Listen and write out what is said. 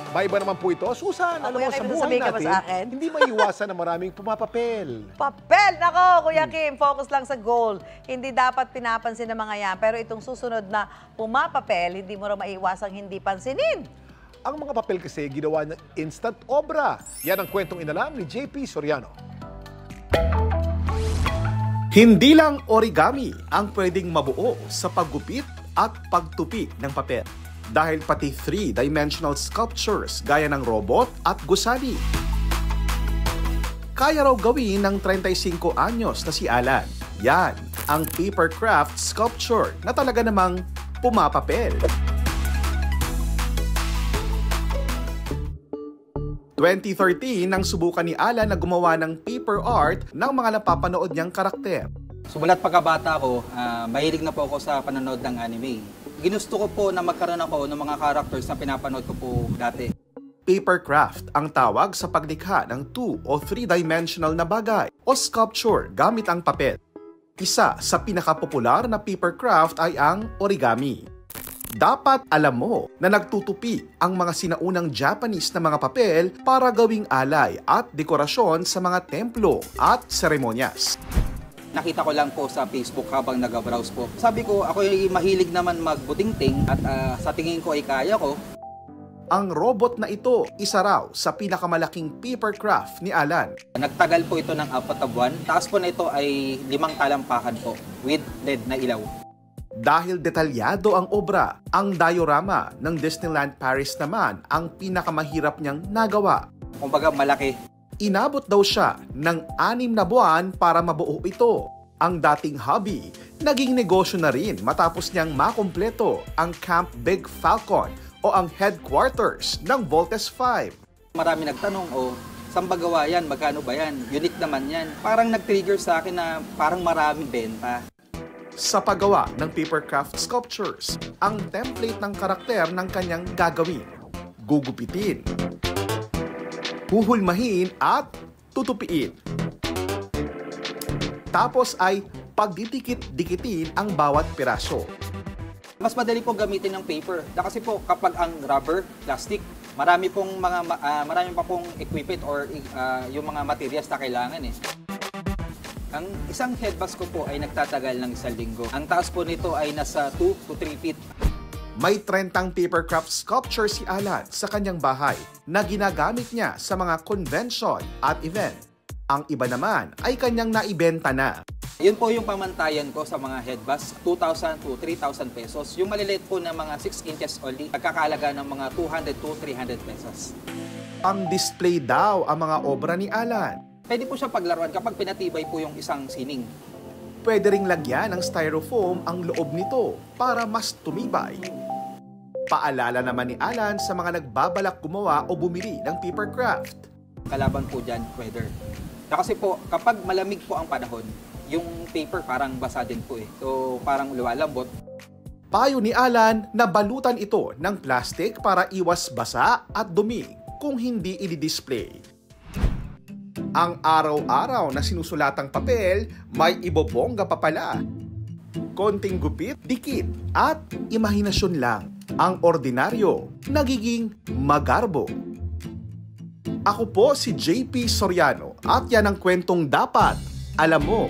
Iba naman po ito. Susan, alam mo, sa buhay natin, hindi maiwasan na maraming pumapapel. Papel! Nako, Kuya Kim, focus lang sa goal. Hindi dapat pinapansin ng mga yan. Pero itong susunod na pumapapel, hindi mo rin maiwasang hindi pansinin. Ang mga papel kasi ginawa ng instant obra. Yan ang kwentong inalam ni JP Soriano. Hindi lang origami ang pwedeng mabuo sa paggupit at pagtupi ng papel. Dahil pati 3-dimensional sculptures gaya ng robot at gusali. Kaya raw gawin ng 35 anyos na si Alan. Yan ang paper craft sculpture na talaga namang pumapapel. 2013 nang subukan ni Alan na gumawa ng paper art ng mga napapanood niyang karakter. Sumulat pagkabata ko, mahilig na po ako sa panonood ng anime. Ginusto ko po na magkaroon ako ng mga characters na pinapanood ko po dati. Paper craft ang tawag sa paglikha ng 2 o 3-dimensional na bagay o sculpture gamit ang papel. Isa sa pinakapopular na paper craft ay ang origami. Dapat alam mo na nagtutupi ang mga sinaunang Japanese na mga papel para gawing alay at dekorasyon sa mga templo at seremonyas. Nakita ko lang po sa Facebook habang nag-browse po. Sabi ko, ako ay mahilig naman magbutingting at sa tingin ko ay kaya ko. Ang robot na ito, isa raw sa pinakamalaking paper craft ni Alan. Nagtagal po ito ng 4 na buwan. Taas po na ito ay 5 talampakan po with LED na ilaw. Dahil detalyado ang obra, ang diorama ng Disneyland Paris naman ang pinakamahirap niyang nagawa. Kumbaga malaki. Inabot daw siya ng 6 na buwan para mabuo ito. Ang dating hobby, naging negosyo na rin matapos niyang makumpleto ang Camp Big Falcon o ang headquarters ng Voltes 5. Marami nagtanong, saan ba gawa yan? Magkano ba yan? Unique naman yan. Parang nag-trigger sa akin na parang maraming benta. Sa paggawa ng papercraft sculptures, ang template ng karakter ng kanyang gagawin, gugupitin, huhulmahin at tutupiin. Tapos ay pagdidikit-dikitin ang bawat piraso. Mas madali po gamitin ng paper. Kasi po kapag ang rubber, plastic, marami pa pong equipment or yung mga materials na kailangan eh. Ang isang headbus ko po ay nagtatagal ng 1 linggo. Ang taas po nito ay nasa 2 to 3 feet. May 30 papercraft sculpture si Alan sa kanyang bahay na ginagamit niya sa mga convention at event. Ang iba naman ay kanyang naibenta na. Yun po yung pamantayan ko sa mga headbus, 2,000 to 3,000 pesos. Yung maliliit po na mga 6 inches only, nagkakalaga ng mga 200 to 300 pesos. Ang display daw ang mga obra ni Alan. Pwede po siya paglaruan kapag pinatibay po yung isang sining. Pwede ring lagyan ng styrofoam ang loob nito para mas tumibay. Paalala naman ni Alan sa mga nagbabalak gumawa o bumili ng papercraft. Kalaban po dyan, weather. Kasi po, kapag malamig po ang panahon, yung paper parang basa din po eh. So, parang lumalambot. Payo ni Alan na balutan ito ng plastic para iwas basa at dumi kung hindi i-display. Ang araw-araw na sinusulatang papel, may ibobongga pa pala. Konting gupit, dikit, at imahinasyon lang. Ang ordinaryo, nagiging magarbo. Ako po si JP Soriano at yan ang kwentong dapat alam mo.